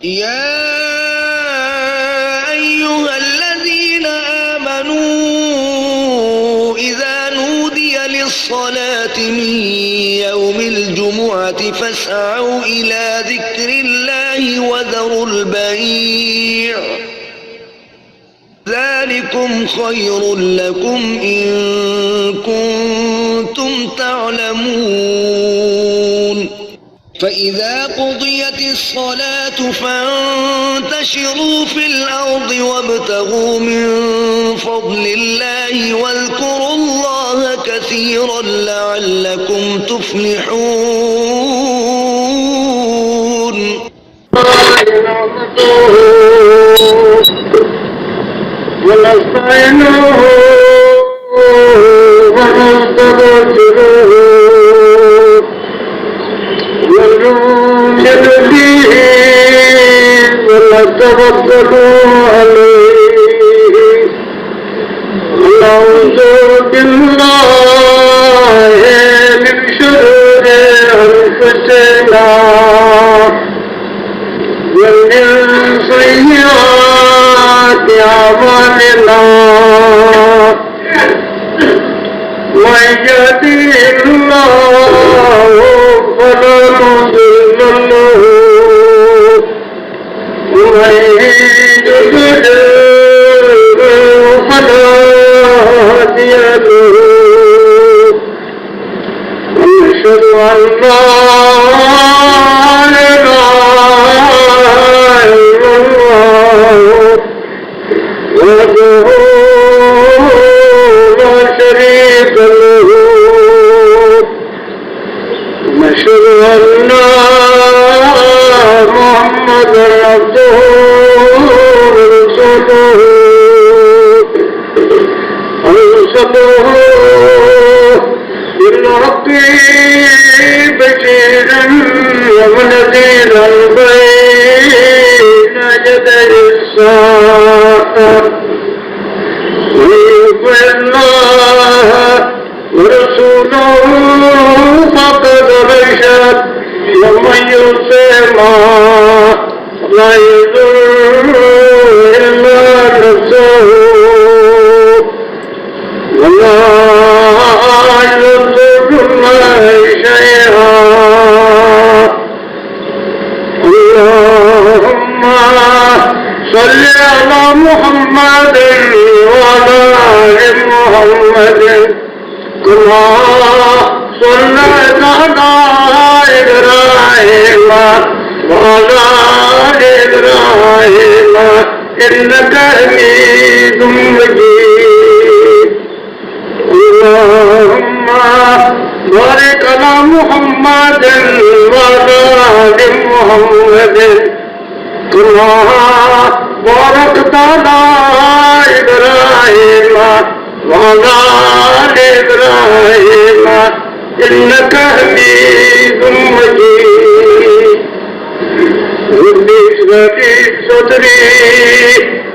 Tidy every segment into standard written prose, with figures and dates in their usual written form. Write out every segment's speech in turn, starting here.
يا أيها الذين آمنوا إذا نودي للصلاة من يوم الجمعة فاسعوا إلى ذكر الله وذروا البيع ذلكم خير لكم إن كنتم تعلمون فإذا قضيت الصلاة فانتشروا في الأرض وابتغوا من فضل الله واذكروا الله كثيرا لعلكم تفلحون ونستعينه ونستغفره ونؤمن به ونتوكل عليه ونعوذ بالله من شرور أنفسنا ومن سيئات أعمالنا من يهده الله فلا مضل له ومن يضلل فلا هادي له ونشهد أن لا إله إلا الله وحده لا شريك له ونشهد أن محمدا عبده ورسوله أرسله بالحق بشيرا ونذيرا بين يدي الساعة ويطع الله ورسوله فقد رشد ومن يطع لا يضر إلا نفسه ولا يضر الله شيئا اللهم صل على محمد وعلى آل محمد كما صليت على إبراهيم وعلى آل إبراهيم إنك حميد مجيد اللهم بارك على محمد وعلى آل محمد كما باركت على إبراهيم وعلى آل إبراهيم إنك حميد مجيد رب اشرح لي صدري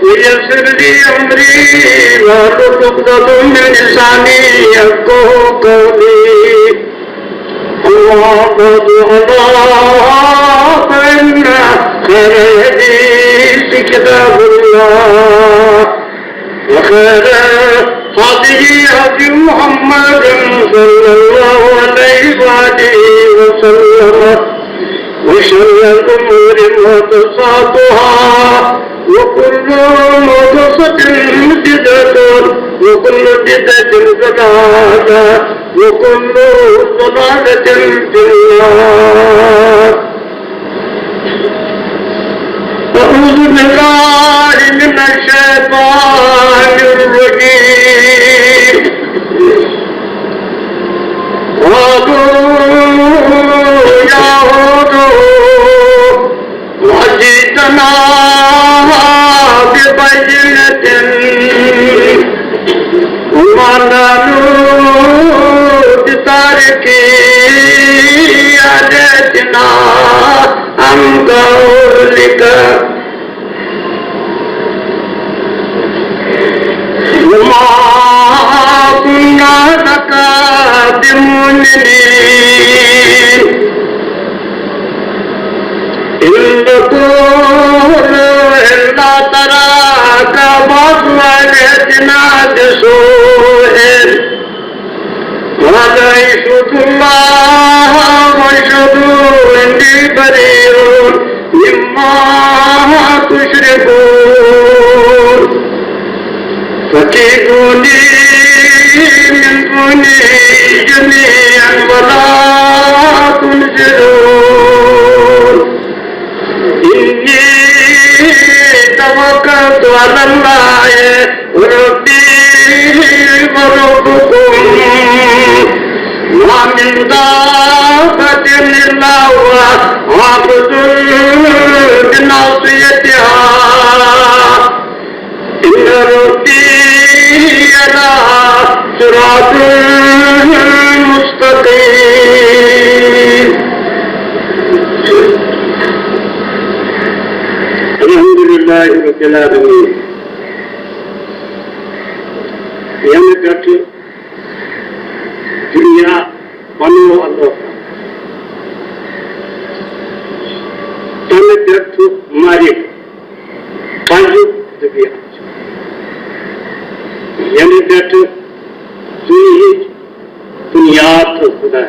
ويسر لي أمري واحلل عقدة من لساني يفقهوا قولي اللهم صل فإن خير الحديث كتاب الله وخير هدي هدي محمد صلى الله عليه وآله وسلم وشر الأمور محدثاتها وكل محدثة بدعة وكل بدعة ضلالة وكل ضلالة في النار أعوذ بالله من الشيطان الرجيم قالوا يا هود وجئتنا ببينة وما نحن بتاركي آياتنا عن قولك وما كنا لك بمؤمنين إن تكون الله واشهدوا إني بريء مما تشركون فكيدوني من دونه جميعا ولا تنزلون إني توكلت على الله ربي وربكم ومن دابة إلا هو عبد بناصيتها إن ربي على صراط مستقيم. الحمد لله رب العالمين. يمدك دنيا بنو الله يمدك مارك باجو دبيا يمدك دنيا خدا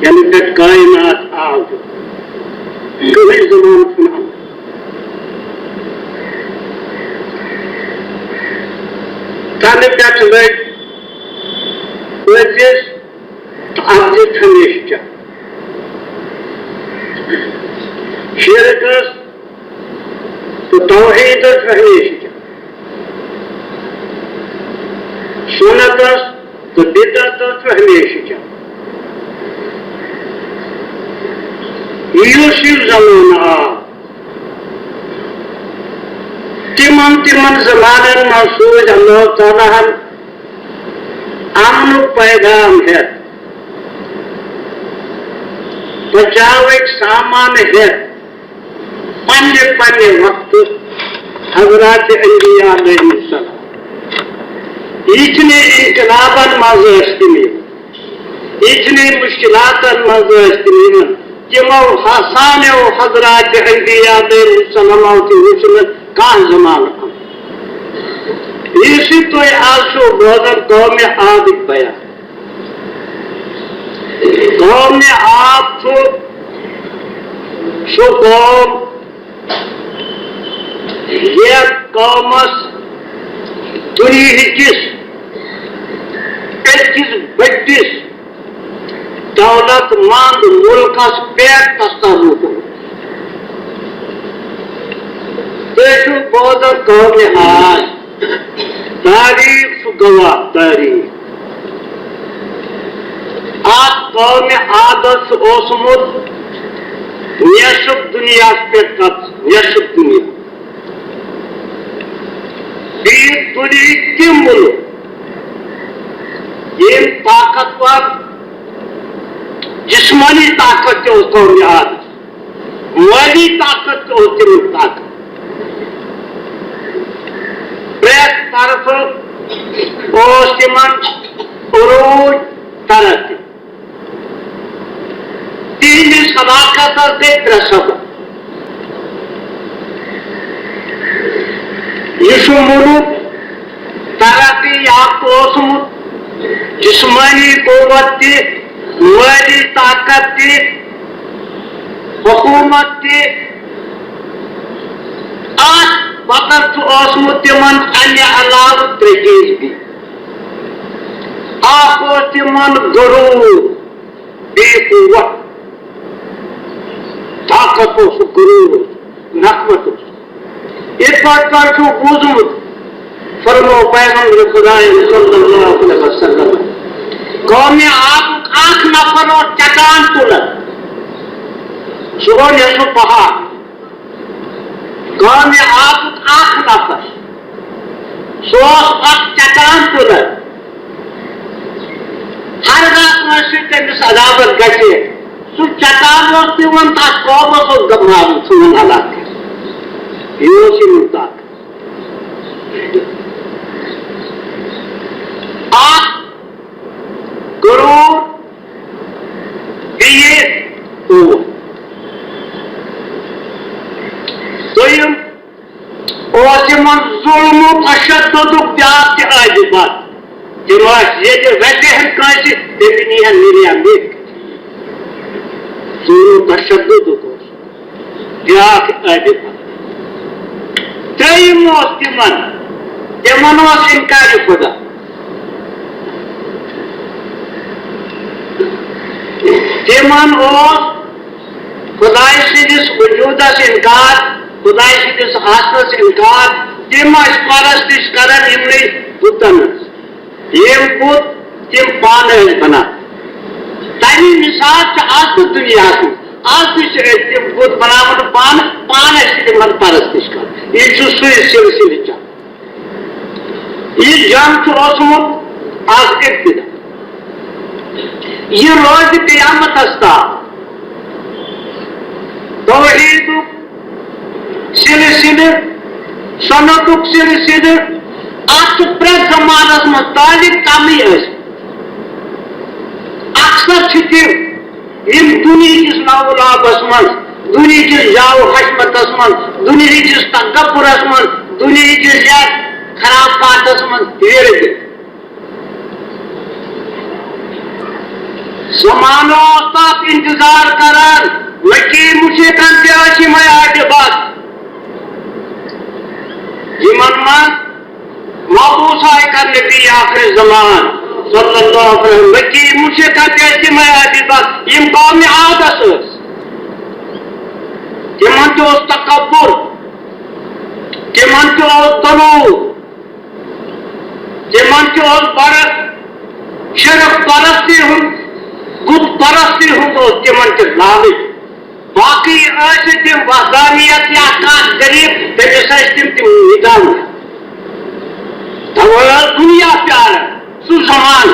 يمدك कायनात आग कभी जबान सुना ताने प्याच लग वजस आपके हमेशा शिरकस तो तौहीदस हमेशा सुन्नतस तो बिदअतस हमेशा यूसुफ ज़माना तिमन ज़मानन मसूद अल्लाह ताला अमन पैगाम है बचाव सामान है पन्ने पन्ने वक्त हज़रात अंबिया अलैहिस्सलाम इतने इनकलाबन मज़ इस्तिमी इतने मुश्किलातन मज़ इस्तिमी तिमो हसान हज़रात अंबिया अलैहिस्सलाम की हुस्न का ज़माना इसी तो आशो बोधन कौम आद बया कौम आप तो सो कौम ये कौमस दुनिया किस बड्डिस दौलतमंद मुल्कस पेट तस्तरूत देशु बोधन कौम आज तारीख गवाह तारीख आज कौम आदत ओसमुत नेशुब दुनिया पे नेशुब दुनिया बीर दुनिया के मुल्क ये ताकतवर जिस्मानी ताकत के कौम आदत माली ताकत के होती ताकत प्रेस तरफ ओस्तिमन उरूज तरफ तीन सदाकत के त्रसब यीशु मुल्क तरक्की याफ्त ओसमुत जिस्मानी कुव्वत थी माली ताकत थी हुकूमत थी आज वक़्त ओसमुत तिमन अन्य अलाव त्रेचीज भी आपको तिमन गुरूर बेकुव्वत ताकत हो गुरूर नकवत हो इस पर बूझमुत फरमो पैगंबर खुदा सल्लल्लाहु अलैहि वसल्लम कौम आप आंख न करो चट्टान तुलत सुबह जैसो पहाड़ कौम आप आंख न कर सोच और चट्टान तुलत हर रात में से तेमिस अदावत गचे सु चट्टान तिवन ता कौम सो गमाम सुन हालात योसी मुता आप गुरु ये दोयम ओसिमन जुल्म तशद्दुद त्याग के आजिबात ये जो वैसे हैं कांसे देखनी है निर्या में जोरों तशद्दुद को क्या कहते हैं त्रिमोस तिमनोस इनकार खुदा तिमन ओस खुदाई सिदिस वजूदस इनकार खुदाई सिदिस आसनस इनकार तिम परस्तिश करन इमने बुतन यम बुत तिम पान बना तमी मिसाल आज दुनिया आज तिम बुत बनावट पान तिम परस्तिश कर ये सिलसिल ये जंग ओसमुत आज इब्तिदा ये रोज क़यामत हस्ता तौहीद सिलसिल सनतुक सिलसिल आज प्रेत जमानस में तालिब कमी अक्सर इन दुनिया किस नौलाबस मन दुनिया किस जाओ हशमतस मन दुनिया किस तकब्बुरस मन दुनिया किस खराब बातस मन समानो तक इंतजार करान लकी मुझे कंत्याशी मैं आगे बात जिमन मन मबूसा कर नबी आखिर जमान सल्लल्लाहु अलैहि वसल्लम लकी मुझे कंत्याशी मैं आगे बात यम कौम आदस जिमन तो तकब्बुर जिमन तो तनु जिमन तो बड़ शरफ परस्ती हूं गुद परस्ती हूँ तिमन के लालिक बाकी ऐसे तिम वहदानियत या कान गरीब तमिस तिम निदान दुनिया प्यार सुजमान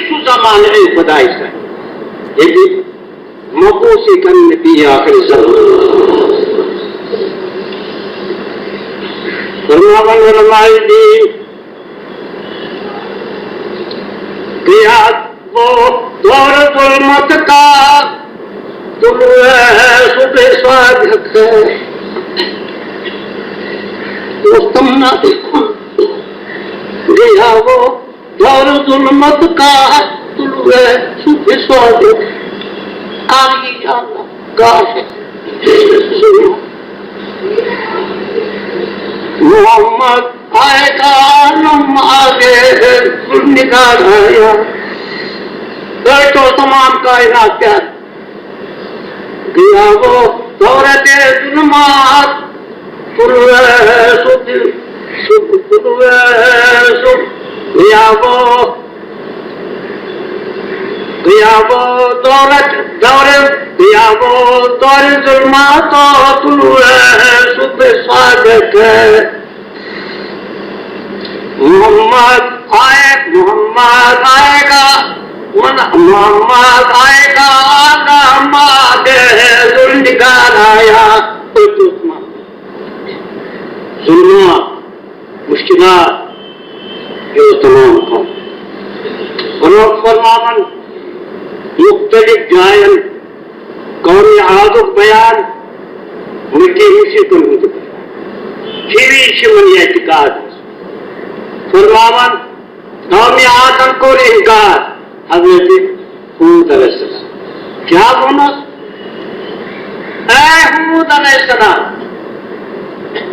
सुजमान है खुदाई से ये मबूसी करने भी आखिर वो दौर जुल्मत का सुबह स्वागत है दोस्तम ना देखो गया वो दौर जुल्मत का सुबह स्वागत आगे जाना काश मोहम्मद आएगा नम आगे निकाल आया तो तमाम कायनात क्या गया वो दौरते जुल्मात गया वो दौरत दौरे गया वो दौरे जुल्मात सुबह स्वागत है मोहम्मद आएगा मोहम्मद आएगा निकाल आया जुल्मा मुश्किलात जो तमाम कौम फरमावन मुख्तलिफ जायन कौम आदुक बयान मिट्टी मिशी को फिर शिमन एतिकाद फरमावन कौम आदम को इनकार हजरत हूद अलैहिस्सलाम क्या बोला हूद अलैहिस्सलाम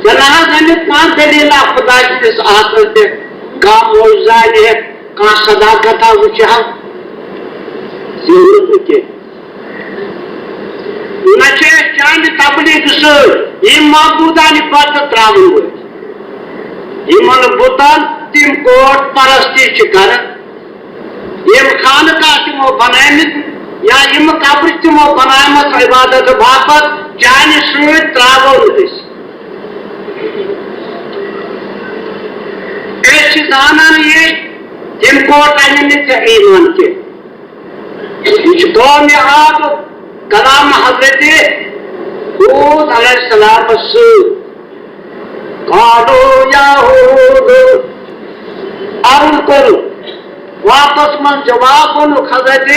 जनाह जनित कां दलील खुदा की आखिर से का मौजूदा है का सदाकत वुचा जरूरत के नचे चांद तबलीग से ये मबूदान बात त्रावन हो यमन बुतन तिम कोट परस्ती कर यम खानका तमो बनामित या यम कब्र तमो बनामत इबादत बापत जान सूत त्रावन ऐसी दानन ये यम कोट अनित ईमान के कौम आद कलाम हजरत हूद अलैहिस्सलाम से कालो या हूद अर्ज करो वापस मन जवाब बोलो हजरत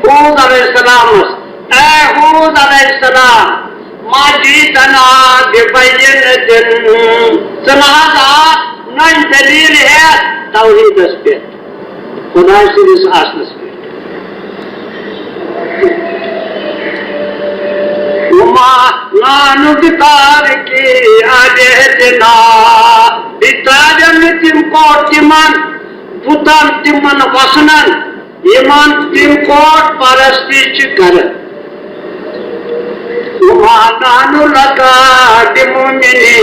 हूद अलैहिस्सलाम ए हूद अलैहिस्सलाम माजी तना दिबयन दिन सलादा नई दलील है तौहीदस पे खुदा सिंदिस आसनस पे नानुकार की आदेतना इताजम तिम कोट तिमन पुतन तिमन वसनन इमान तिम कोट परस्तिच कर नानु लगा दिमुमिनी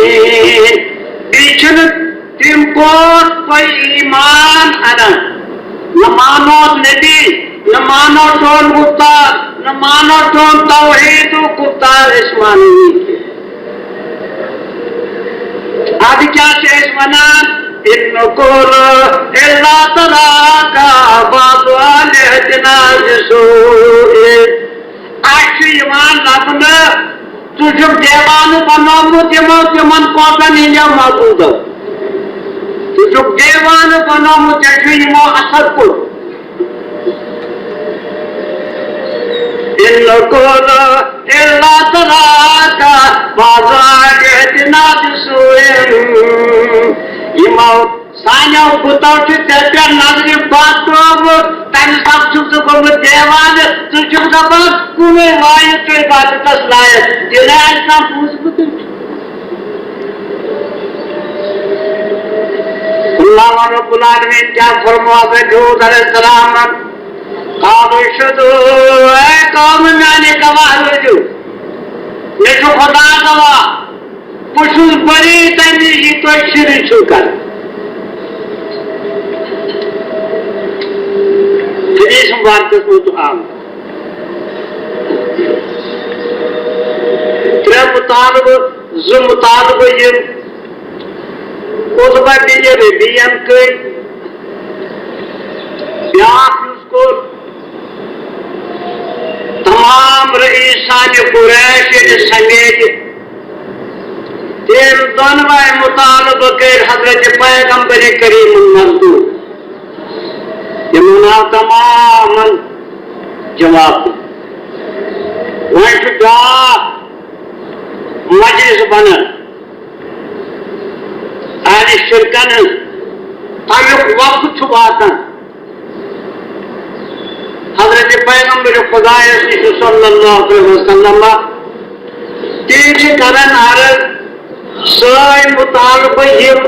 बिचन तिम कोट पर ईमान अनन न मानो नबी न मानो टोन गुप्तार न मानो टोन तौहीद गुप्तार इस्मानी आदि क्या शेष मनान इनको अल्लाह तआला का बादवाले जनाज सोए आखिर ईमान लबन तुझ देवान बनोमुत तिमन कोटन इजा मौजूद तुझ देवान बनोमुत यमो असर को इनको अल्लाह तआला का बादवाले जनाज सोए इमो सान्यो गुतो तेरे नजर बातोब तन सब चुप गोम देवान तु चुप दबा कुने वायु के बात तस लाए दिले ऐसा पूछबुत अल्लाह रब्बुल आलमीन क्या फरमावे दूध अलैहिस्सलाम कालो शुदु ए कौम मैंने गवाह जो ये जो खुदा गवाह पुशुल बरी तनी ये तो शिरी छुकर हदीस मुबारक को तो आम त्रे मुतालब जो मुतालब ये खुतबा दिए बियान के ब्याह उसको तमाम रईसान कुरैश समेत तेल दोनों मुतालब के हजरत पैगंबर करीम मंजूर यमुना तमाम जवाब वह मजलिस बन आदि शिरकन तमुक वक्त वातन हजरत पैगंबर खुदा सल्लल्लाहु अलैहि वसल्लम तीन करन अर्ज साय मुतालब यम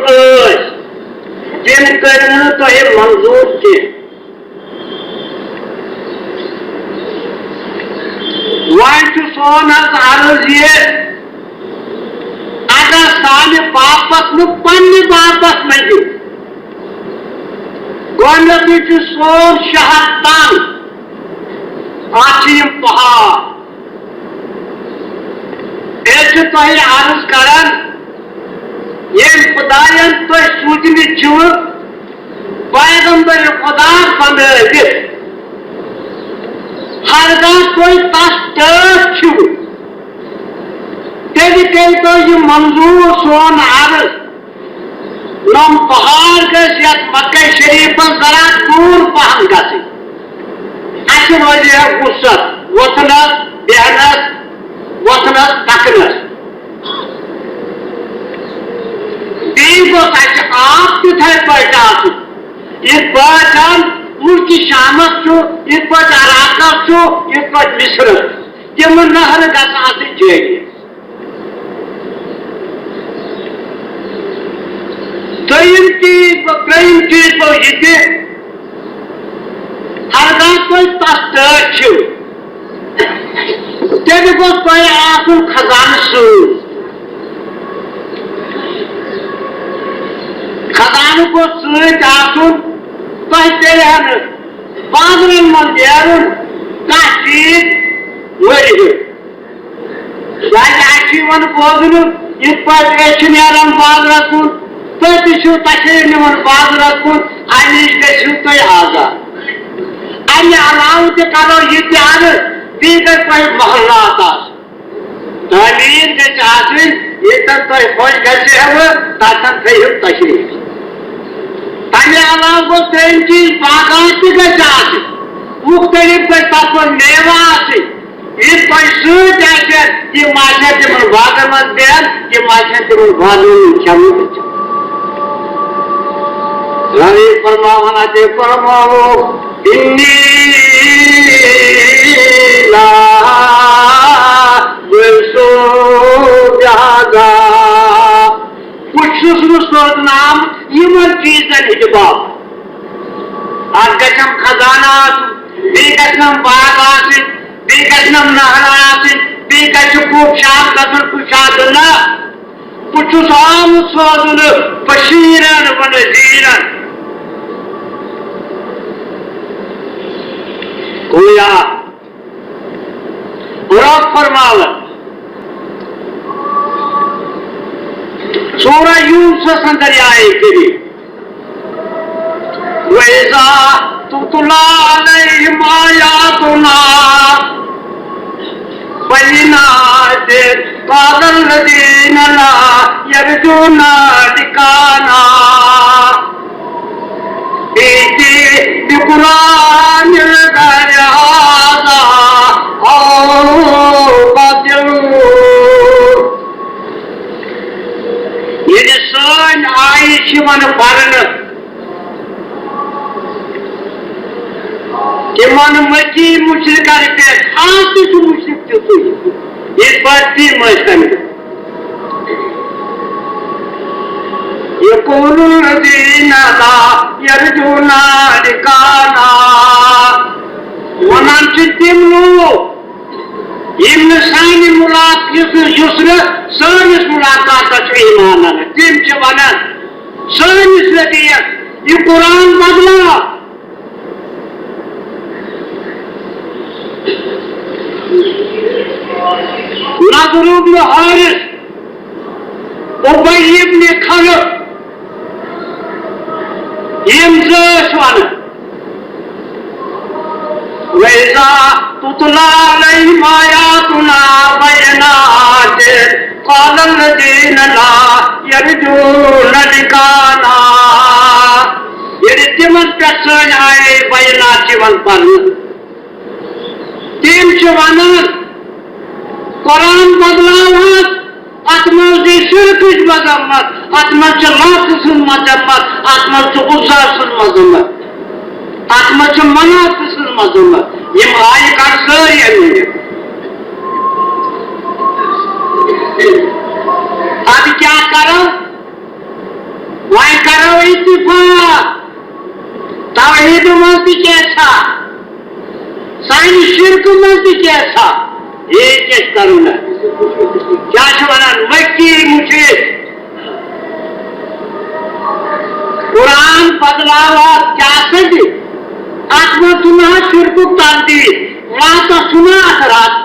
तिम कर तो मंजूर के वन सोन अर्ज ये अगर साने बापस नु पन्ने बापस नहीं गोनबी सोन शहर तान आचिम पहाड़ ऐसे तो ही अर्ज करन ये खुदायन तो सूचनी छु पैगंबर खुदा बनवित हरदा कोई तस छु तेजी तेज तो ये मंजूर सोन अर्ज नम पहाड़ के यथ मक्का शरीफ जरा दूर पहन गसी अच्छे वजह गुस्सत वतनस बेहनस वतनस तकनस आप तिथे पहचान इस पहचान उनकी शामत छो इस पर अराकत छो इस पर मिस्र ये मन नहर गसा से जेगे त्रीम चीज को ये हर गांव कोई तस्ता छो तेरे को कोई आंसू खजान सु खदान को सूरज आसुन कहते हैं बादल मंदिर का चीज वही राजीवन बोधन इस पर एशियान बाज रखून तो दिशु तशरीन मन बाज रखून आनिश गशु तो आजा अन्य अलाउ के करो ये त्याग दीगर कोई मोहल्ला आता तालीम के चाहते ये तक तो खोज कैसे है वो ताकत है तशरीफ अन्य अलाव को तीन चीज बागाती के साथ मुख्तलिफ के तत्व मेवा से इस पर सूझ जाए कि माशा के मन भाग मत देन कि माशा के मन भाग में क्षम रवि फरमावना ते फरमाओ इन्नी ला वैसो जागा पुछुस नाम यमन चीजन हिजबाब गम खजाना गम बाग गम नहर खूबशात गन कुशात न पुछुस आम सोजन बशीरन व नज़ीरन गोया बुरा फरमावन सूरह यूसुफ अंदर आए करी वैसा तुतला अलैहिम आयातुना बय्यिनात क़ाल लज़ीना ला यरजूना लिकाना इति बिकुरानिल गैरि हाज़ा औ बदिलू ये सन आई शिवन पालन कि मन मची मुश्रिक करके आंत जो मुश्रिक जो तू ये बढ़ती मस्तन ये कुलुल दीना ला यरजूना लिकाना वनान चित्तिमलो इम्न सानी मुलाकात युस्र सानिस मुलाकात अच्छे ईमान है तिम चवाना सानिस लगिया ये कुरान बदला नज़र इब्न हारिस उबय इब्न खलफ यम ज़स वन वैसा तुतला अलैहिम आयातुना बय्यिनात क़ाल लज़ीना ला यरजूना लिकाना ये तिमन पे सन आए बय्यिनात चिवन पर तिम चवानन कुरान बदलावत अतमज शिरकिश मजम्मत अतमज लातुन मजम्मत अतमज उज़्ज़ा सुन मजम्मत अतमज मनात सुन मजम्मत ये आय कर सारी अमीर अब क्या करो वही करो इत्तिफाक तौहीद में कैसा साइन शिरक में कैसा ये किस करूँ क्या मक्की मुझे कुरान बदलावा क्या सदी आत्मा सुना शिरक तांती माता सुना असरात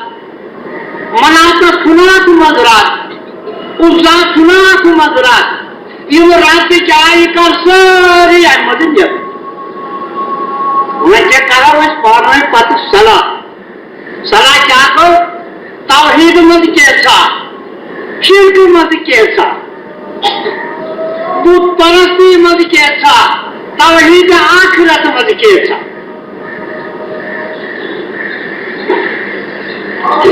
मनाता सुना तु मजरात उज़्ज़ा सुना तु मजरात ये वो रात चाय कर सारी अहमद जब मैं क्या करा वह पढ़ना है पत सला क्या को तौहीद मत कैसा शिरक मत कैसा बुत परस्ती मत कैसा तौहीद आखिरत मत कैसा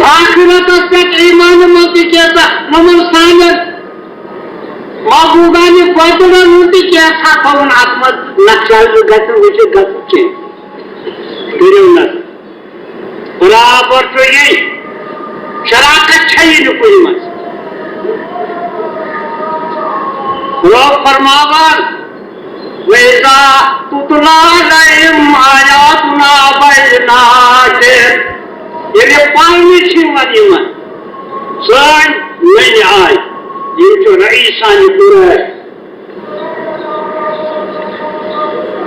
आखिरत तक ईमान मत कैसा नमन सानत माबूदानी बदला नूती कैसा कौन आत्मा नक्शा गत विषय गत के बिरुनत बराबर तो ये शराकत चाहिए न कोई मत लोग फरमावन वैसा तुतला अलैहिम आयातुना बय्यिनात ये पानी छिवानी मन सन नहीं आए ये जो रईसानी पूरा है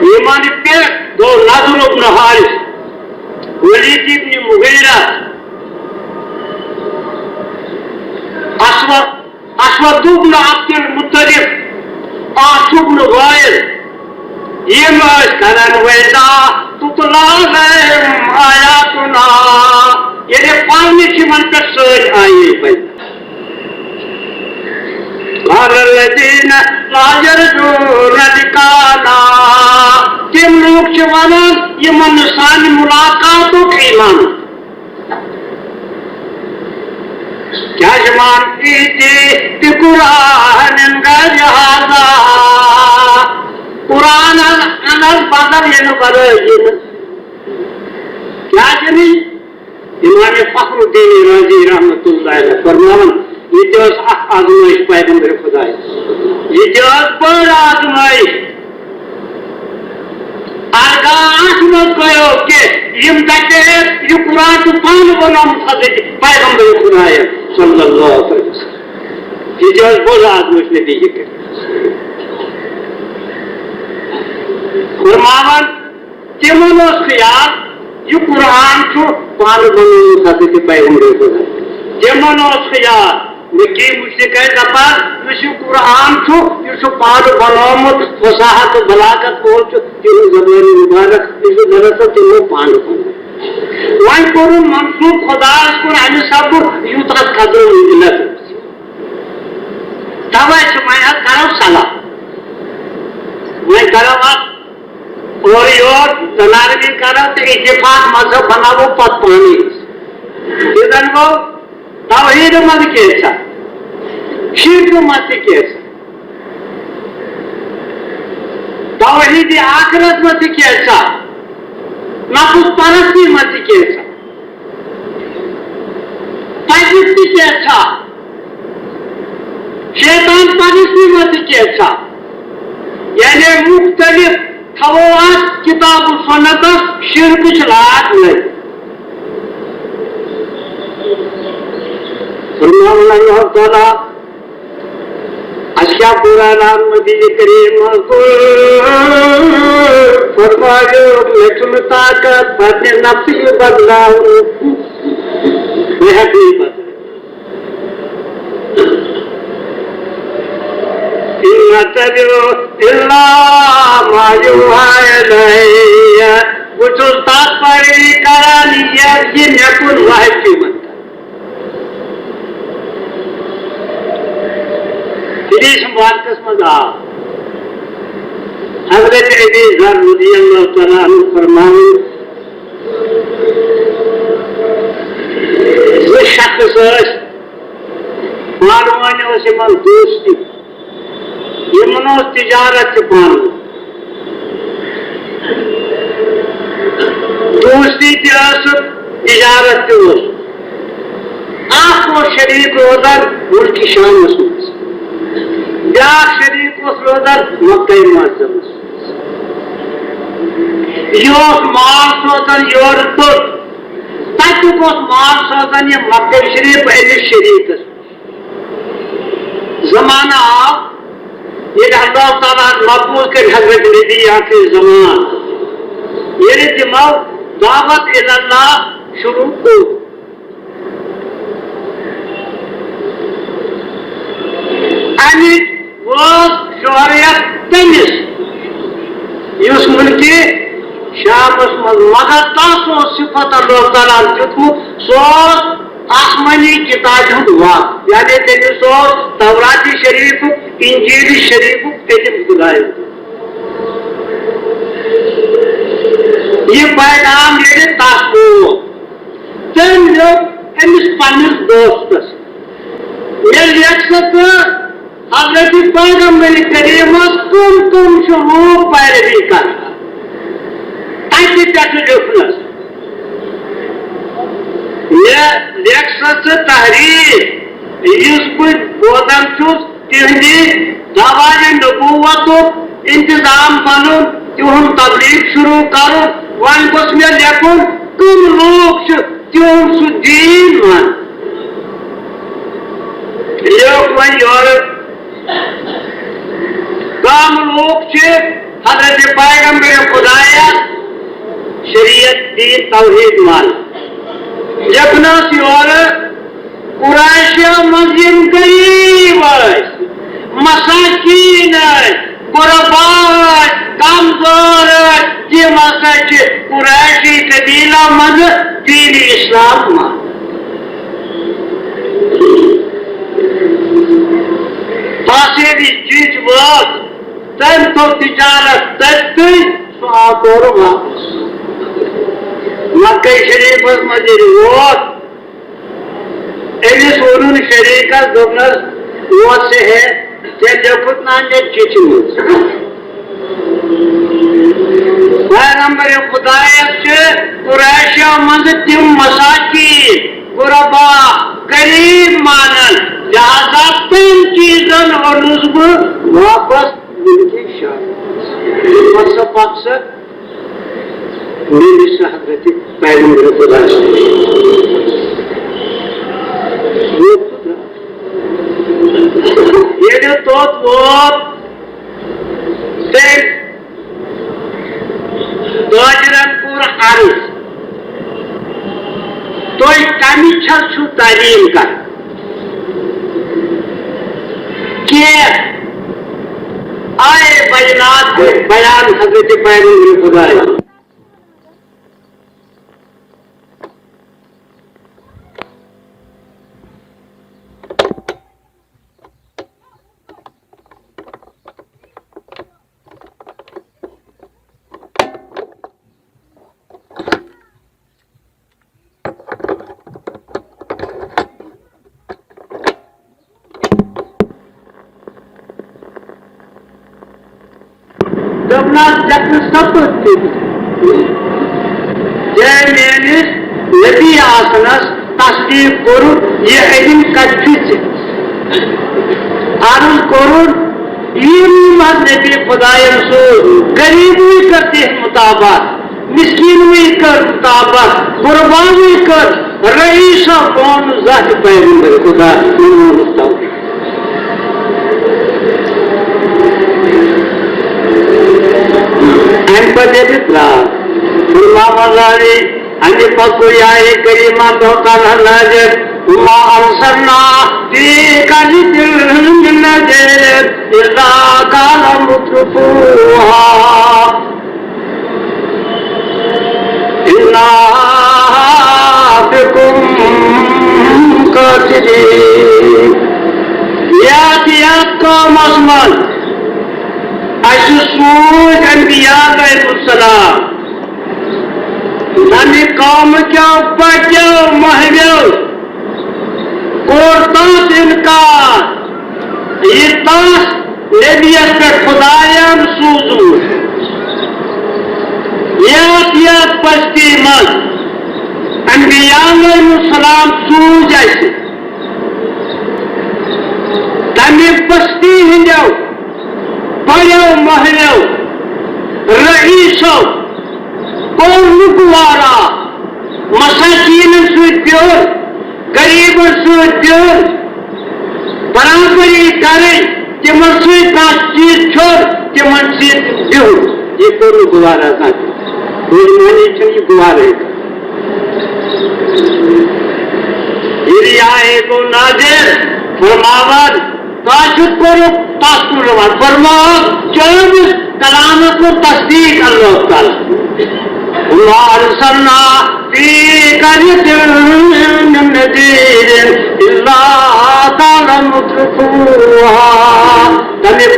ये मानी पे दो नज़र इब्न हारिस वलीद इब्न मुगीरा अस्वद इब्न अब्दुल मुत्तलिब आस इब्न वाइल ये मस करन वैसा तुतला अलैहिम आयातुना ये पानी की मन पे सज आई भाई क़ाल लज़ीना ला यरजूना लिकाना तिम लोग चवाना ये मन सान मुलाकातों के ईमान क्या जमान कुरान कुरान बदल ये बदल क्या जमी इमाम फखरुद्दीन राजी रहमतुल्लाह अलैह फरमावन ये आजमाइश पैगंबर खुदा ये बड़ आजमाइश आजमत गयो कि यम कटे ये कुरान तो पान बनाम हजरत पैगंबर खुदा सल्लल्लाहु अलैहि वसल्लम ये बड़ आजमाइश ने दी है फरमावन तिमन ख्याल ये कुरान छो पान बनाम हजरत पैगंबर खुदा तिमन ख्याल कि मुझसे दपान यह कुरान यह पान बनोमुत फसाहत बलागत वो तिम जबान मुबारक गलत तिमो पान बन वन कोर मनसूब खुदास कोर अमे सब यूत कदर मिलत तवे मैं करो सलाह मैं करो और योर तनारगी करो तो इत्तेफाक मजहब बनावो पत पानी इधन वो तौहीद मत कैसा शिर्क मत कैसा तौहीद आखिरत मत कैसा नफस परस्ती मत कैसा पैगंबरी कैसा शैतान परस्ती मत कैसा यानी मुख्तलिफ खवात किताब सुन्नत शिर्क चलात नहीं अल्लाह ताला अच्छा पुराना नबी करीम को फरमायो लेकिन ताकत अपने नफ्स में बदलाओ बेहद इल्ला मा युहा इलैया वो जो तात्पर्य करा लिया ये नकुल वाहिद की मत इस वाक़स में हज़रत अबू ज़र रज़ियल्लाहु तआला अन्हु फरमाते वो शख्स पानवान मन दोस्ती यमन तिजारत पान दोस्ती तिजारत शरीक रोजन मुल्क शाम ब्या शरीक रोजन मक्का मुअज़्ज़म यह माल सोजन योर तक माल सोजन यह मक्का शरीफ अलिस शरीक जमाना आप ये अल्लाह ताला मकबूल कर हजरत नबी आखिर जमान ये दिमाग दावत इल्लाह शुरू को अनि वो शोहरियत तमिस युस मुल्की शामस मगर तासो सिफत अल्लाह ताला जुतमु सो आसमानी किताब वाक यानी तेरे सो तौराती शरीफ इंजील शरीफ तेजम खुदाए ये पैगाम ये तासो तम लोग एमिस पन्निस दोस्तस ये लिखत हजरत पैगंबर करीम तुम शुरू पैरवी कर ताकि तक लिखनस ये लेक्सस तहरीर इस पर बोधन चुस तिहंदी दावाज नबूवत इंतजाम बनो तुम तबलीग शुरू करो वन बस में लेकुन तुम लोग तुम सुदीन मन लोग वन योर काम लोग हजरत पैगंबर खुदाया शरीयत दीन तौहीद मान यकनस योर कुरैशिया मस्जिद गरीब मसाकीन गुरबात कमजोर ये मसज कुरैशी कबीला मज दीन इस्लाम मान फासेरी चीज वक्त तन तो तिजारत तक स्वागोर वापस मक्का शरीफ मस्जिद वोट एलिस वरुण शरीफ का गवर्नर वो से है जे जफुत नाम ने चिचमुत पैगंबर खुदायत कुरैशो मंद तिम मसाकीन गुरबा गरीब मानन लिहाजा तीन चीजन और वापस उनकी शान मकसद मेरी शहादत पैगंबर खुदा ये जो तोत दोजरनपुर आरुस तो कमी छू तालीम का आए बयान हजरत पैगंबर खुदा नबी आसनस तस्दीक कर नबी खुदायन सो गरीबी करते मुताबक मिस्किन कर मुताबक कुर्बानी कर रईस कौन जात पैगंबर खुदा अन्य पकुयाए करीमा तो कल नजर उमा अंसरना ती काजित नजर इल्ला काला मुत्रफुहा इन्ना बिकुम कातिरी यात का मसमन अशूज अंबिया अलैहिस्सलाम नमी कौम क्या बचो महव्यो कोरतास इनकार ये तास नबियत पे खुदायन सूजू यात पस्ती मन अंबिया अलैहिस्सलाम सूज ऐसे तमी पस्ती हिंदो बड़ो महव्यो रईसो वारा मसाकीन गरीब बराबरी करे तिम चीज छोड़ तिम दू ये गुवारा मानी ये गुवारे आए गो नाजिर फरमावन काशुद करो तास्कुरवान फरमाओ 24 कलाम को तस्दीक अल्लाह ताला वारसना फी करितिन नदीर इल्ला काला मुत्रफुहा तने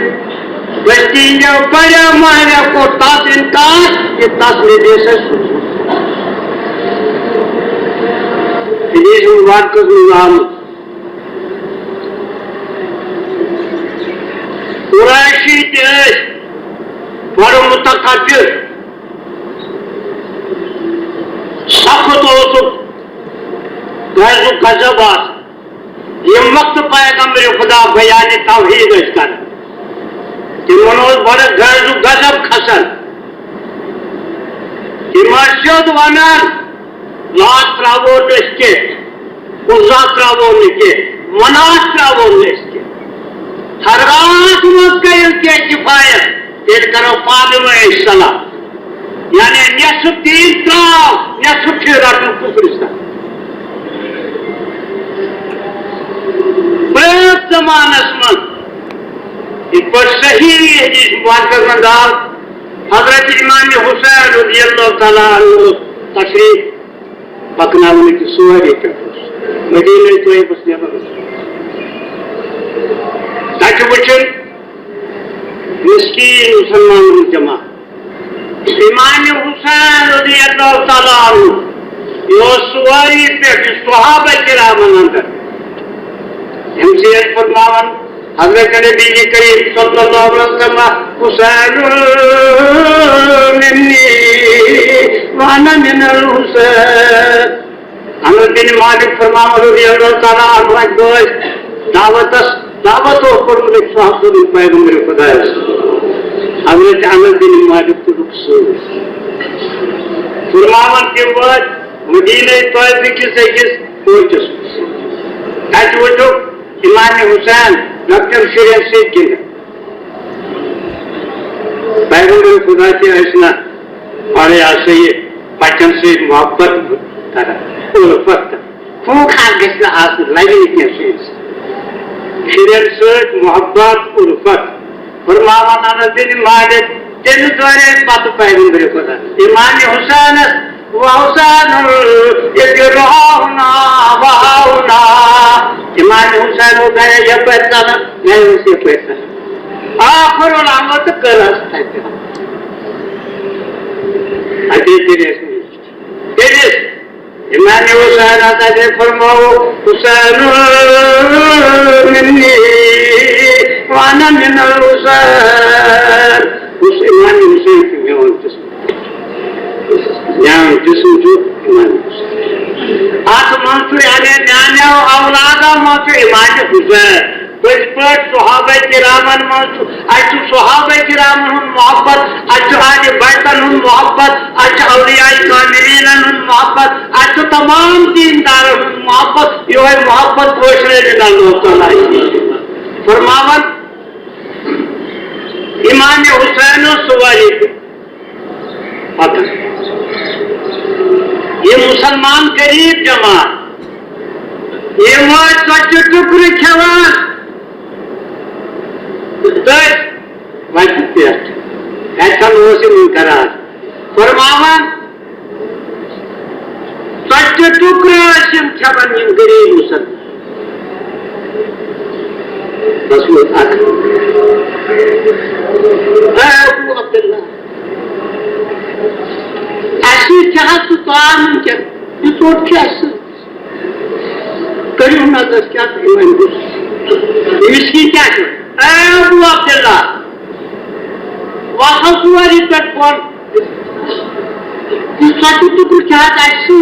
बस्ती जो बड़ा मारे को तास इनकार ये तास में जैसे इस बात को नाम कुरैशी देश बड़ मुतकब्बिर सख्त गजबात ये वक्त पैगंबर खुदा बयान तौहीद कर बड़े गजब खसन मस्जिद वनान लात त्रावो के उज़्ज़ा त्रावो के मनात त्रावो के हरगात मत के किफायत ये करो पालम सलाम यानी नेसुफ दीन त्राव नेसुफ रटन कुफरिस्तान प्रेत जमानस मन एक पर सही हदीस मुबारक मंदाल हजरत इमाम हुसैन रज़ियल्लाहु तआला अन्हु तशरीफ पकनाने की सुवारी पे मदीने तो ये बस जबरदस्त ताकि वचन मिस्कीन मुसलमान जमा इमाम हुसैन रज़ियल्लाहु तआला अन्हु यो सुवारी पे सहाबा किराम अंदर हमसे फरमावन हजरत नबी करीम सल्लल्लाहु अलैहि वसल्लम हुसैन मिन्नी व अना मिनल हुसैन। हजरत बिन मालिक फरमाया रज़ियल्लाहु तआला अन्हु दावत और साहब पैगंबर खुदा हजरत अनस बिन मालिक फरमावन के बाद मदीने तौयब किस कोचस अत वो इमाम हुसैन डॉक्टर शरीयत से गिन पैगंबर खुदा के ऐसा और ऐसे ये बच्चन से मोहब्बत करा उल्फत खूब खान गया आज लगे शरीयत से मोहब्बत उल्फत फरमावन अनस बिन मालिक तेन द्वारे पत पैगंबर खुदा इमाम हुसैन वहुसैन इमाम हुसैन हो गए यह पैसा ना मैं उसे पैसा आखिर अलामत कर इमाम हुसैन आता है फरमाओ हुसैन मिन्नी वाना मिनल हुसैन। उस इमाम हुसैन की मैं जिसम जो इमाम हुसैन आठ मानसु यानी न्यान्या औलादा मानसु इमाम हुसैन पर सहाबा किरामन मानसु अच्छु सहाबा किरामन मोहब्बत अच्छु आले बैतन मोहब्बत अच्छु औलिया कामिलीन मोहब्बत अच्छु तमाम दीनदार मोहब्बत यो है मोहब्बत पोषणे ना लोकला फरमावन इमाम हुसैन सुवारी ये मुसलमान गरीब जमात ये मौज सच टुकड़ खेवान ऐसा करा फरमावन सच टुकड़ खेवन गरीब मुसलमान बस वो अब्दुल्ला ऐसी चाह तो क्या ये तो क्या करीब ना दस क्या इसकी क्या अबू अब्दुल्ला वहां सुवारी तक कौन सच तो कुछ चाहता ऐसी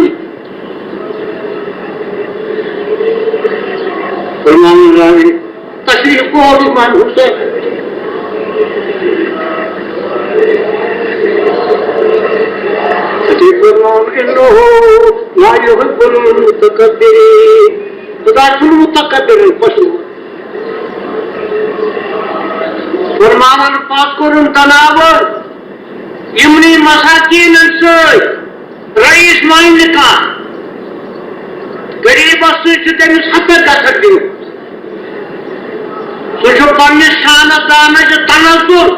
तशरीफ को इमाम हुसैन फरमावन पाक करुन तनावर इमनी मसाकीन रईस मान का गरीब तमिस हतक गसर दिन सह पन्निस शानत दान तनजुर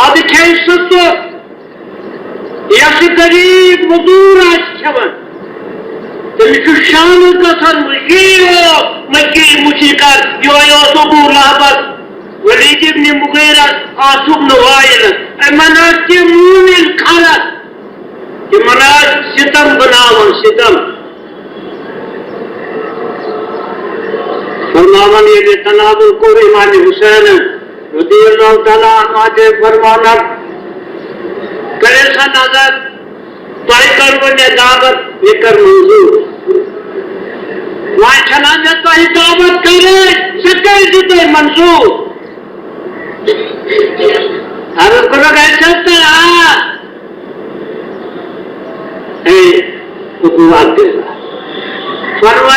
अब खे यह गरीब मजूर खेवन तमिस शान गसान मक्की मुशिकर अबू लहब वलीद इब्न मुगीरा आसिब इब्न वाइल यमन मूमिन खलक यमन सितम बनावन सितम फरमावन ये तनाबुल को इमाम हुसैन रज़ियल्लाहु तआला अन्हु फरमाना करे सा नजर तोय करवने दावत निकर मंजूर वहां छना जे तोय दावत करे सके जिते मंजूर हर को कैसे ता ए उपवाद के फरवा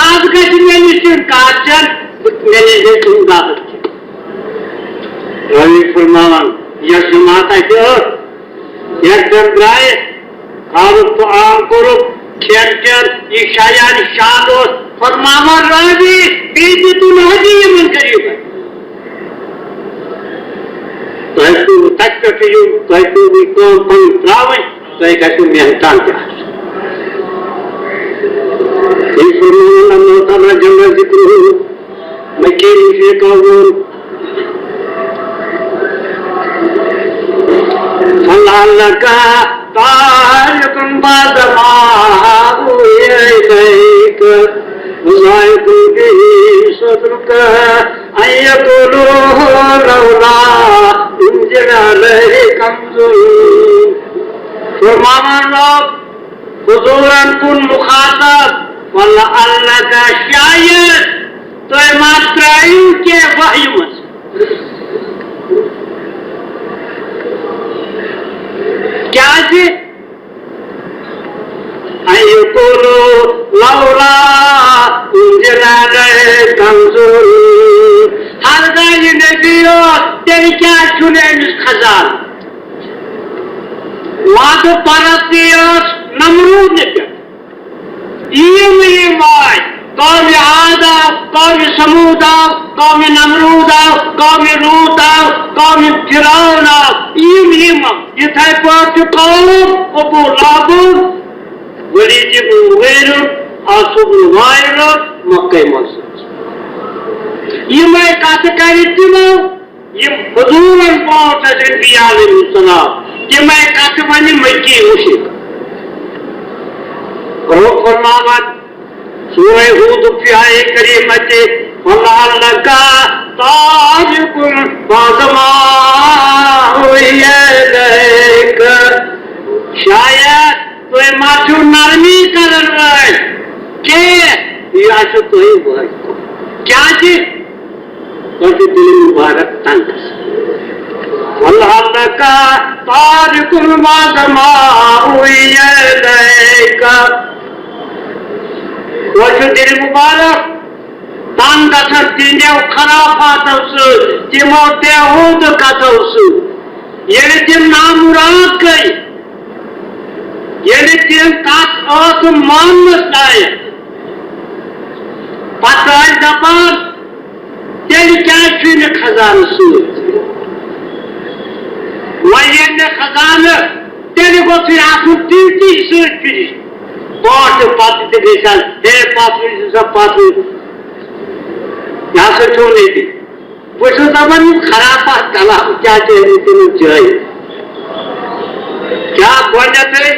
आज का जिम्मेदारी काचन मैंने जे तुम दावत रवि फरमावन यह समाता है एक दर्दाय खारुक तो आम करो खेलचर ये शायान शादोस फरमावन रवि बीती तू नहीं ये मन करिएगा तो है तू तक के जो तो तू भी को पंत्रावे तो एक ऐसे मेहनतान क्या ये फरमावन अल्लाह ताला जल्ल जिक्र मैं के लिए कहूं लका तारकुम बादमा इलैक وضاعكم به صدرك أن يقولوا لولا أنزل عليه كنز फरमान रब हुजूरन कुन मुखातब वल्ला अल्लाह का शायद तो मात्र के वही मत क्या जी आयो कोलो लौला उंजला रहे कंजूर हर गाय ने दियो तेरी क्या चुने खजान वाद परस्तियस नमरूद ने ये माय कौम आद कौम समूद कौम नमरूद कौम लूत कौम फिरौन यम इथे पाट कौम अबू लाबुद वलीद इब्न मुगीर आसुब इब्न वाइल मक्के मस्जिद ये कथ कर तिमो ये हुजूरन पाक अंबिया अलैहिस्सलाम कि मैं कथ वन मक्की मुशरिक फरमावन सूरह हूद की आयत करीम में वल्लाह का ताजुकुम बाज़मा हुयलक शायद तो माथु नरमी कर रहे के या तो ही क्या जी तो दिल मुबारक तंग वल्लाह का ताजुकुम बाज़मा हुयलक वह दिल मुबारक तान गसर तिंदे खराफात तिमो तेहूद कथौस ये तिम नामुराद गई ये तिम कथ मानस आए पता दपान तेल क्या खजान सूत वह खजान तेल गो फिर आसू तीर्ति सूत फिर पाठ पात्र देशाल हे पात्र सब पात्र यहाँ से क्यों नहीं थी वो दबन खराब कला क्या चाहिए तुम चाहिए क्या बोलते थे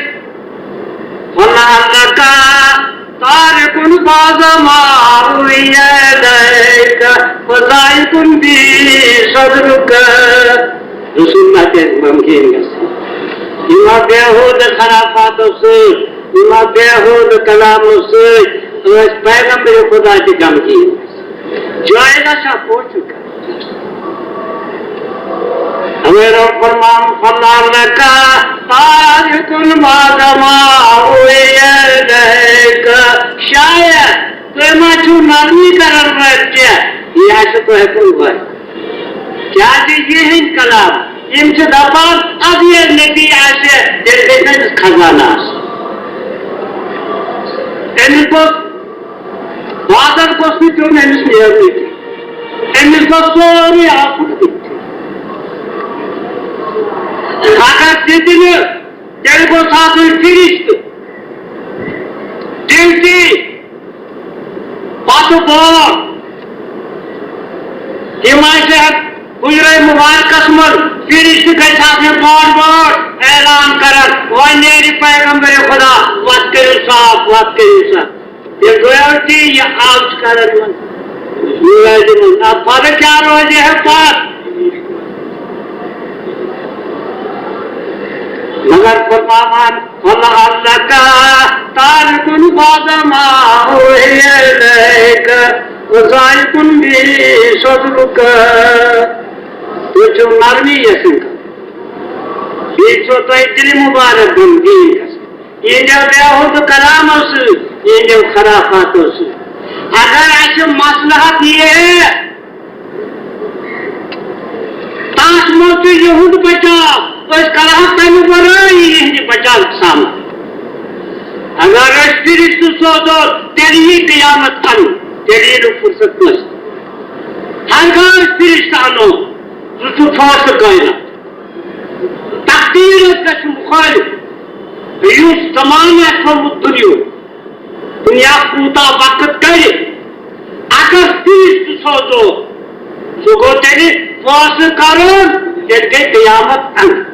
वल्लाह का तारिकुन बाज़मा हुयलक वज़ाइकुन बि सदरुक रसूलुल्लाह के मुमकिन इमा बेहूद खराफात से इमा बेहूद कलाम से पैगंबर खुदा की धमकी जाएगा सब हो चुका हमें फरमान फरमान का तारिकुल बाज़मा हुयलक शायद तो माचू नरमी कर रहे क्या यहाँ से तो है कोई भाई क्या ये है कलाम इनसे दफा अब ये नबी ऐसे जैसे खजाना इनको वादन को स्थितियों में इनको सोरी आंखों अगर स्थिति में दिल को साथ फिरिश्त दिल की बातों पर हिमाचल गुजरात मुबारक कस्मर फिरिश्त के साथ में बार ऐलान कर वह मेरी पैगंबर खुदा वत करो साफ ये गोयती ये आउट कर अब फर्क क्या रोज है पर मगर फरमान वल्लाह का तारिकुन बाज़मा हुयलक वज़ाइकुन बि सदरुक तो जो नरमी यसिन ये जो तो दिल मुबारक बन गई ये जो बेहूद कलाम ये जो खराफात अगर ऐसे मसलहत ये है ताश मोती यहूद बचाओ तो इस कलाहत में ये बचाओ सामने अगर फिरिश्त सोचो तेरी ही क़यामत आनो तेरी ही फुर्सत मस्त हर घर फिरिश्त आनो जो फास कहना तकदीर का मुखालिफ यूं तमाम दुनिया पूता वक्त करे अगर फिरिश्त सोचो सुगो तेरी फास करो तेरे क़यामत आनो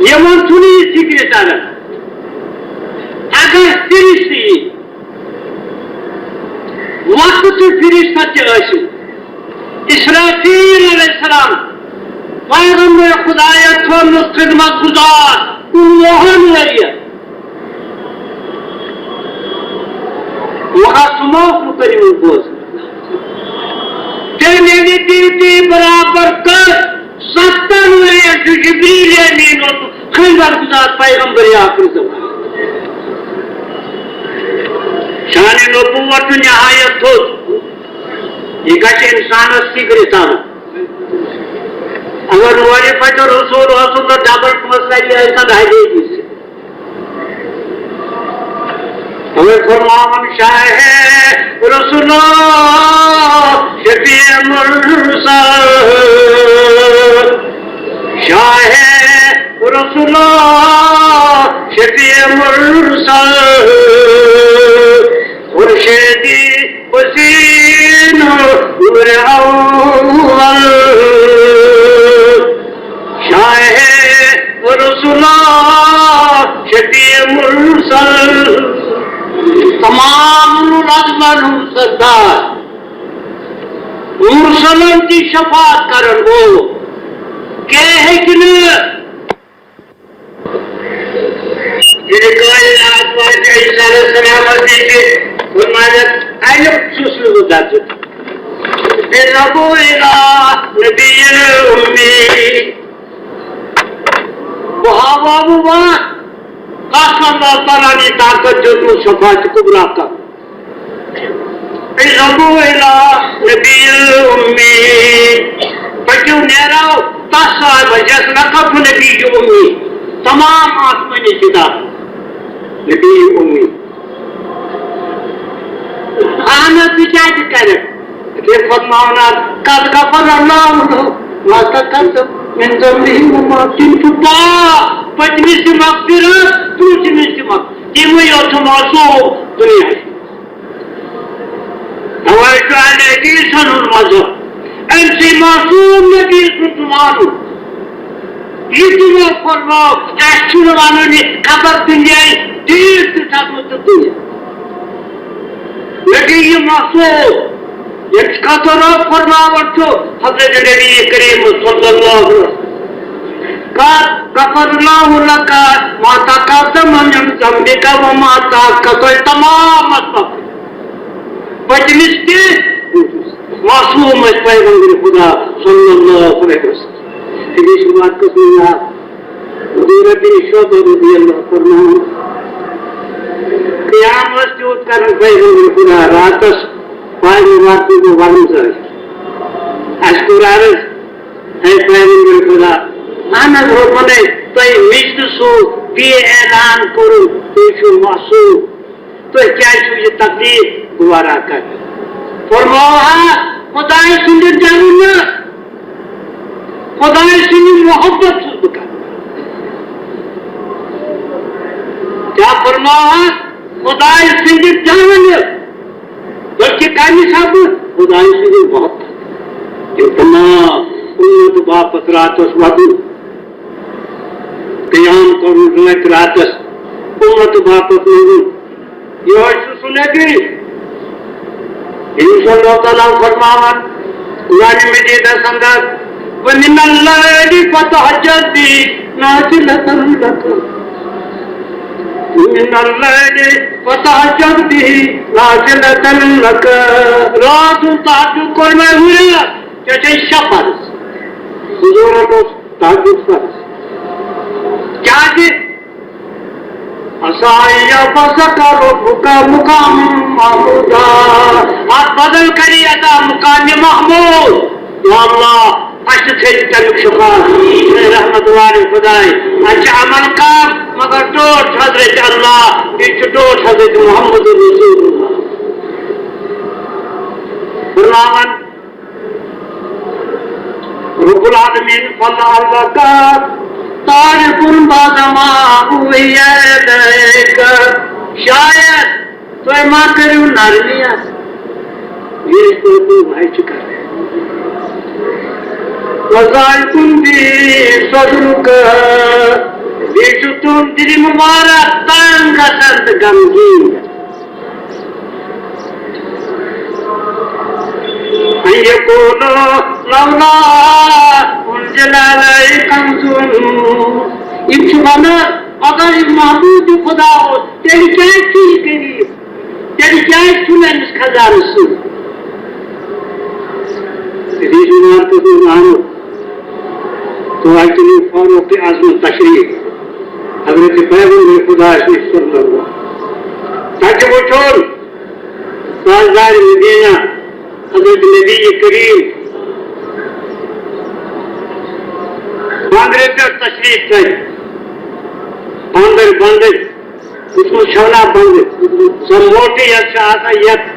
यमन सुनी जिक्र तरह अगर फिरिश्ती वक्त फिरिश्ता इसराफील अलैहिस्सलाम पैगंबर खुदाया थोन खिदमत गुजार मोहन लरिया वहां सुमोक करीब बोझ तेरे ड्यूटी बराबर कर 97 जिब्रील अमीन खिदमत गुजार पैगंबर आखिर ज़माना शान नबूवत निहायत हो ये गश इंसान सीखता अगर वाले पटो रसूल रसूल तो डबल मसला ऐसा रह जाएगी हमें फरमान शाह है रसूल शफी मुरसल शाह है रसूल शफी मुरसल मुर्शिदी हुसैन नूर अव्वल शाह रसूलुल्लाह शफीए मुरसल तमाम अजमल सरदार मुरसलन की शफाअत करन वो के है कि न ताकत जो तू शफाअत कुबरा का तमाम आसमानी किताब नबी उम्मी आना पिचाज करे के फरमाना कद गफर अल्लाह मा तकद्द min ज़म्बिही व मा तिनफुता पचमी से मग़फ़िरत दूसरी से जिम्मे और समासो दुनिया हमारे चाले की सनुल मज़हब ऐसे मासूम नबी सुल्तान इतना फरमाओ एक्चुअल वालों ने खबर दुनिया देश के साथ मत दुनिया लेकिन ये मासूम ये कतो फरमाओ तो हज़रत नबी करीम सल्लल्लाहु अलैहि वसल्लम का गफरनाहु लका मा तक़द्दम मिन ज़म्बिका व मा तअख़्ख़र तमाम मसलब मजलिस के मासूम पैगंबर खुदा सल्लल्लाहु अलैहि वसल्लम की शुरुआत को सुना हज़रत शौब रज़ी अल्लाह फरमाओ क़यामत जो कर पैगंबर खुदा रातस पाए रात को वालम से अस्कुरारस है पैगंबर खुदा आना रोमने तो मिश्र सो भी ऐलान करो तो शु मासूम तो क्या शु ये तकदीर दोबारा कर फरमाया खुदाए सुंदर जानना खुदाए सुनी मोहब्बत से कर क्या फरमाया खुदाए सुंदर जानना बल्कि कामी साहब खुदाए सुनी बहुत जो तमाम उन्नत बापत रातस वादू क़याम करूँ रुएत रातस उन्नत बापत नूरू ये सुनेगी इंशाअल्लाह ताला फरमावन कुरान मजीद संदर व मिनल लैली फतहज्जद बि नाज़िलतन लक मिनल लैली फतहज्जद बि नाज़िलतन लक रात ताजु करने हुए जैसे शफर हुजूर को ताजु फर्ज क्या जी असाया बसकरो बुका मुकाम महमूदा आप बदल करिए अदा मुकाम महमूद या अल्लाह अशथे तलक शुक्र रहमत वाले खुदाए अच्छा अमल का मगर टोट हजरत अल्लाह बीच टोट हजरत मोहम्मद रसूलुल्लाह फरमान रब्बुल आलमीन फल्लाह का तारिकुन बादमा हुई शायद तो माँ करूँ नारनिया ये तो भाई चुका है वज़ाइकुन भी सदरुक बेचु तुम दिल मुबारक तंग संत गमगीन ये बोलो लौला उनजला कंसुन इन शुभाना अगर इस महबूब खुदा हो तेरी क्या चीज करी तेरी क्या चुने इस खजाने से तेरी जुबान को तो मानो तो एक्चुअली फॉलो के आज़म तशरीफ हज़रत पैगंबर खुदा सल्लल्लाहु ताकि वो छोड़ ताजदार मदीना हज़रत नबी करीम बांद्रे पर तशरीफ थे बांदर बांदर उसमें शवना बंद सब मोटी अच्छा आता यक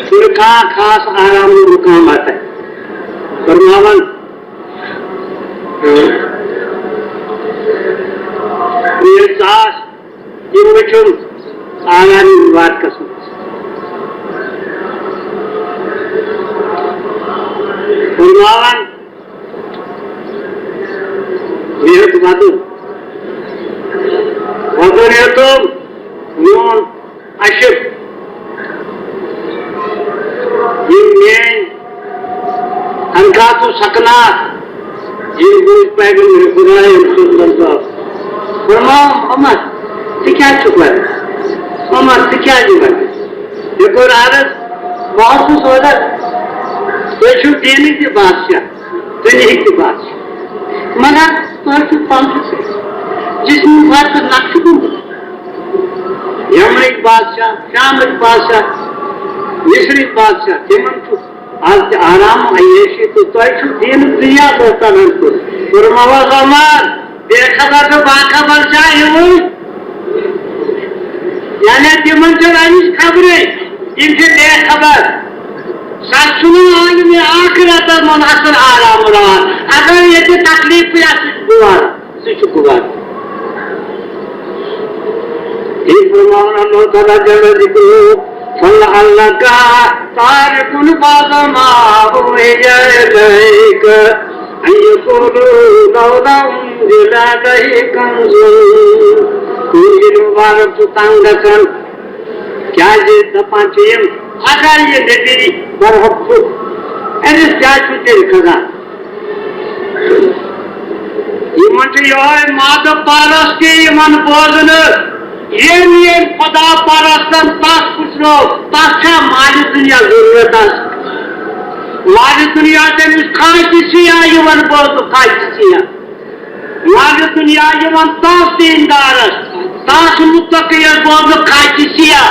सुरखा खास आराम मुकाम आता है फरमावन ये सास ये मिठुन आगामी बात का सुन फरमावन ये तो बातों वज़नियतुम नून अशिफ ये मैं अनकातु सकना ये बुझ पैगंबर खुदा सल्लल्लाहु फरमाओ अमर क्या चुका है अमर क्या जुगा देखो आदत बहुत कुछ हो रहा तो देने की बादशाह दुनिया की बादशाह मगर तो पंथ से जिसमें बात नक्श यमन एक बादशाह शाम एक बादशाह मिस्र एक बादशाह तिमन आज आराम आयेशी तो दीन दुनिया दोस्ता नंतर फरमावा बेखबर तो बाखबर चाहिए यानी तिमन से रानिश खबरें इनसे बेखबर सच सुनो आज में आखिरत मुनासिर आराम रहा अगर ये तकलीफ पे गुवार शुक्रवार अल्लाह ताला जल जिक्र फल अल्लाह का तारकुन बादमा हुए जैक अयकुलु लौला उनजिला लही कंजुन कुल मुबारक तंगकन क्या जे दपाचेम अगर ये नबी बरहक एने क्या छुटे खगा ये मंत्री ओए माद पारस के मन बोझन ये खुदा परस्तन तास पुछलो ताछा माली दुनिया जरूरत माली दुनिया से खाई किसिया यवन बोल खाई किसिया माली दुनिया यवन तास दीनदार तास मुत्तकी बोल खाई किसिया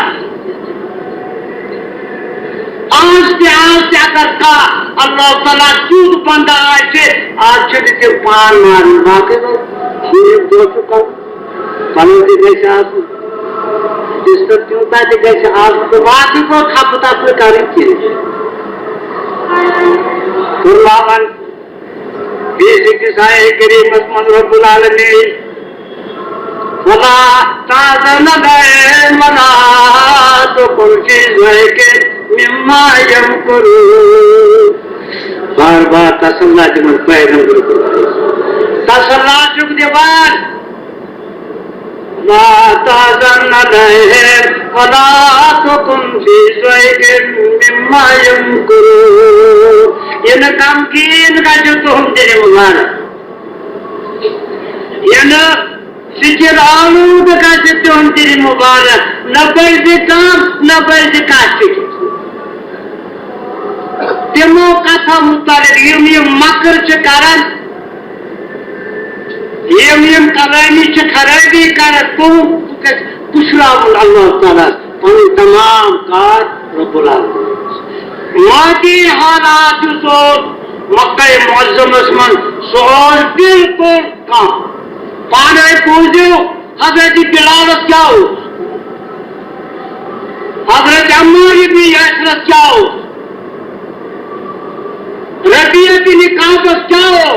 आज से अगर का अल्लाह ताला चूत बंदा आए आज से पान मार बाकी दो चुका पनौती जैसे आप जिस पर चूता जैसे आप बाकी को खपता प्रकारी किए फरमावन बीसी किसाए करीम मत रब्बुल आलमीन वला ताज़न गए मना तो कुल चीज है के मिम्मा यमकुरू बार बार तसल्ला जमन पैगंबर को तसल्ला जुग दीवान ला ताज़न गए वला तो कुल चीज है के मिम्मा यमकुरू ये न काम की इनका जो तो हम तेरे मुबारक ये न सिचर आलूद का जितो हम तेरी मुबारक न बर्द काम न बर्द काशिक तिमो कथा मुतालिक यम मकर च करन यम करानी च खराबी कर तुम पुशरावुल अल्लाह ताला पन तमाम कार रब्बुल आलमीन मादी हालात तो मक्का मुअज्जम मन सोल बिल्कुल काम पाने पूजो हजरत बिलाल क्या हो हजरत अम्मार भी हजरत क्या हो रबिया की निकाह क्या हो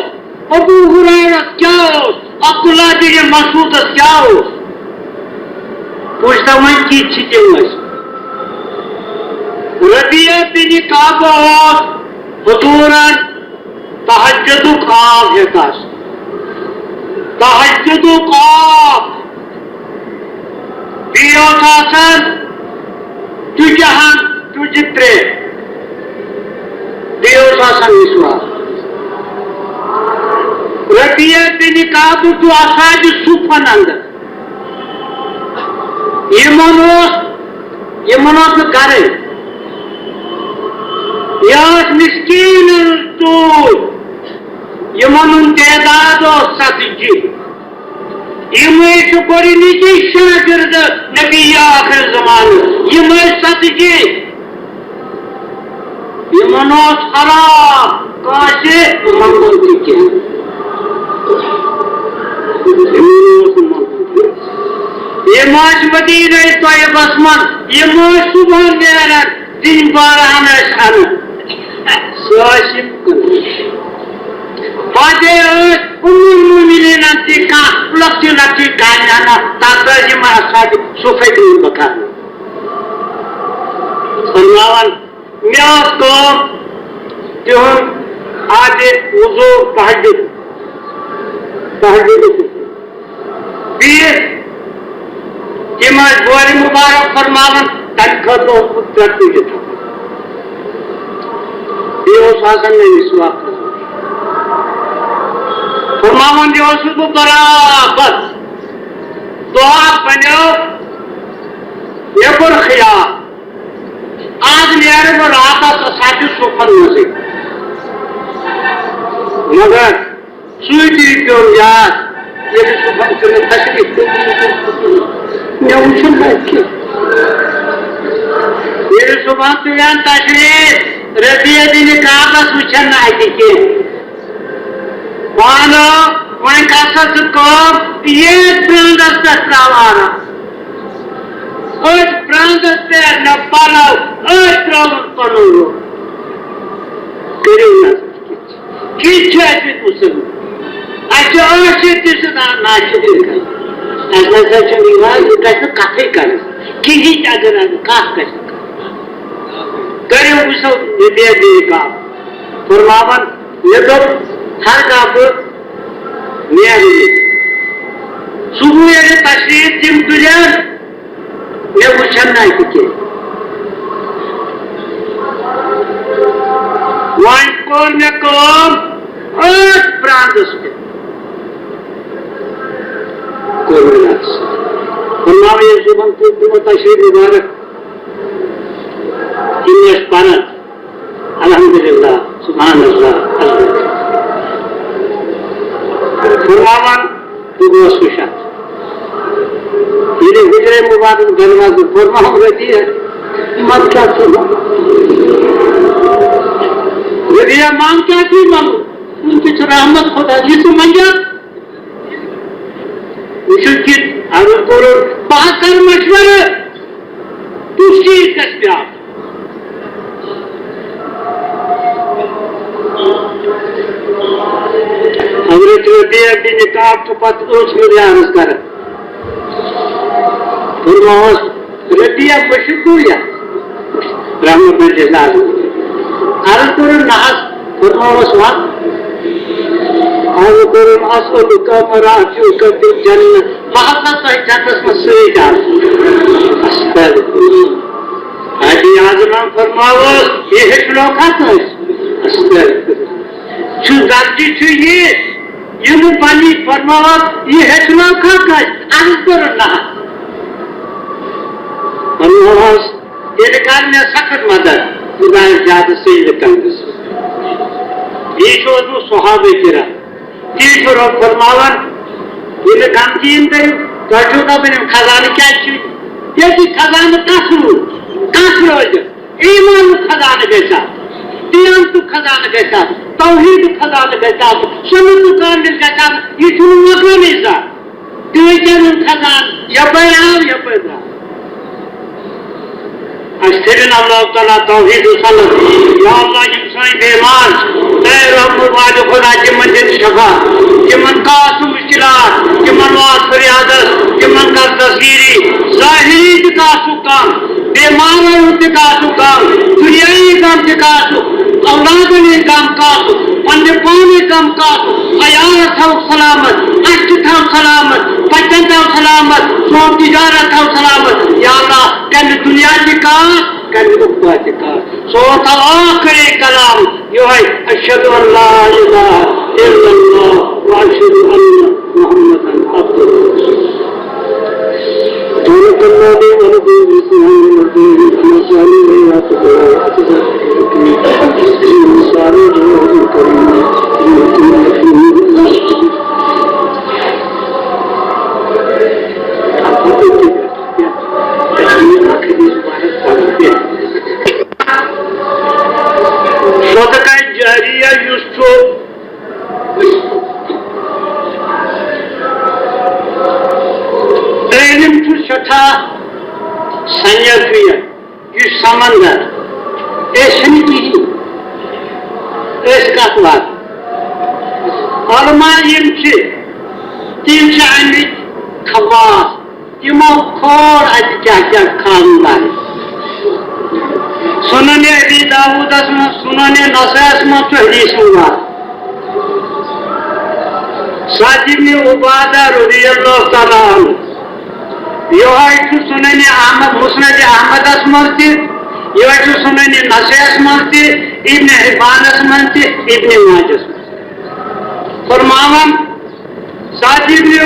अबू हुरैरा क्या हो अब्दुल्लाह जी मसूद क्या हो पूछता मैं की चीजें रबिया की निकाह हुजूरन तहज्जुद खाब है काश तहज्जुदु क़ाफ बियोस आसान तुझहान तुझित्रे बियोस आसान विश्वास रबिया बिन काब तु आसाद सुफन अंदर यमनोस करे यास मिस्कीन तो यमनुन तेदादो सतजी यमेश कोरी नीचे शागिर्द नबी आखिर ज़मान यमेश सतजी यमनोस खराब काशे मंगल के ये माश मदीना तोयबस मन ये माश सुबह नेरन दिन बारहन अन साशिब बाजे उम्मुल मुमिनीन ती का लक्ष्य कान्याना ताकजी मा साद सुफैद बकार सल्लावन म्यास को जो आज वुजू तहज्जुद बोरी मुबारक फरमावन तनखा तो करती था शासन में विश्वास फरमावन को बराबर तो आप बनो ये पर खिया आज लियारे को रात तो साथी सुफल में से मगर सुईटी क्यों याद ये भी सुबह करने तशरीफ मैं उछल बैठी ये सुबह तो यार तशरीफ रबिया दिन का बस उछल ना आई थी वालो वहीं का सच को ये ब्रांडर से सवारा उस ब्रांडर से न पालो उस ट्रॉल करो करेंगे किच्छ ऐसे कुछ अच्छा औषध सुद्धा नाशिक ऐसा ये कैसे काफी करे किसी अगर काफ कैसे करे उसको दे देगा फरमावन ये तो हर काफ निया सुबह ये तशरीफ जिम तुझे ये उछल नहीं सके वन कोर ने कौन और प्रांत उसके ये शुभम तशरीफ मुबारक इन्हें पानत अल्हम्दुलिल्लाह सुभान अल्लाह फरमावन दुआ सुशात ये गुजरे मुबारक धन्यवाद फरमावन रजी है मत क्या सुना रजिया मांग क्या थी मांगो उनकी रहमत खुदा जी से मंजा मुश्किल अगर करो बाकर मशवरे दूसरी दस्तियाब हजरत रबिया बिन काब तो पत उस मेरे अर्ज कर फरमाओ रबिया मशहूरिया रहमत बिल्लाह अर्ज करो नाज फरमाओ स्वाद असलुका मराजुका फिल जन्नत मोहब्बत है जन्नत में सुईदा अस्तगफिर हाजी आजम फरमाओ ये हिस्सा खाता है अस्तगफिर छु जाती छु ये मुबानी फरमाओ ये हिस्सा खाता है अर्ज करो ना फरमाओ ये निकाल में सख्त मदद खुदा ज्यादा से निकाल ये शोधु सहाबे किरा तीसर फरमावन ये काम कीन दे तो का बिन खजाने क्या चीज ये जी खजाने कासरू ईमान खजाने के साथ दीन तो खजाने के साथ तौहीद खजाने के साथ सुन्नत कामिल के साथ ये शुरू मगर नहीं सा दिवजन खजान या बयान या पैदा अशरना अल्लाह ताला तौहीद सल्लत या अल्लाह इंसान बेईमान रहम वाले खुदा के मंजिल शफा के मन का मुश्किलात के मन वास फरियादत के मन का तस्वीरी जाहिरी का सुकाम बेमारों का सुकाम दुनियाई काम का औलाद ने काम का पंजे पानी काम का अयार सलामत हज थो सलामत, बच्चन थो सलामत, सोन तिजारत थो सलामत। या अल्लाह कन दुनिया की कार, कन उक़बा की कार। सो था आखिरी कलाम यो है अशहदु अल्ला इलाहा इल्लल्लाह व अशहदु अन्ना मुहम्मदन अब्दुहु व रसूलुहु। दोनों कल्ला दे अनबी इस्लाम नबी मसाली में आप सारे जो करेंगे सदका जारिया युसो इल्म छु सठा संयफिय यु समंदर ऐसी की इसका बात अलमा यम छि तीन शामिल खवास तिमो खोर अज क्या खानदान सुनने अबी दाऊद में सुनने नसास में तो हदीस हुआ साजिब ने उबादा रज़ियल्लाहु ताला अन्हु यो है सुनने अहमद मुस्नद अहमद अस्मती यो है सुनने नसास में इब्न हिब्बान में इब्न माजा फरमावन साजिब ने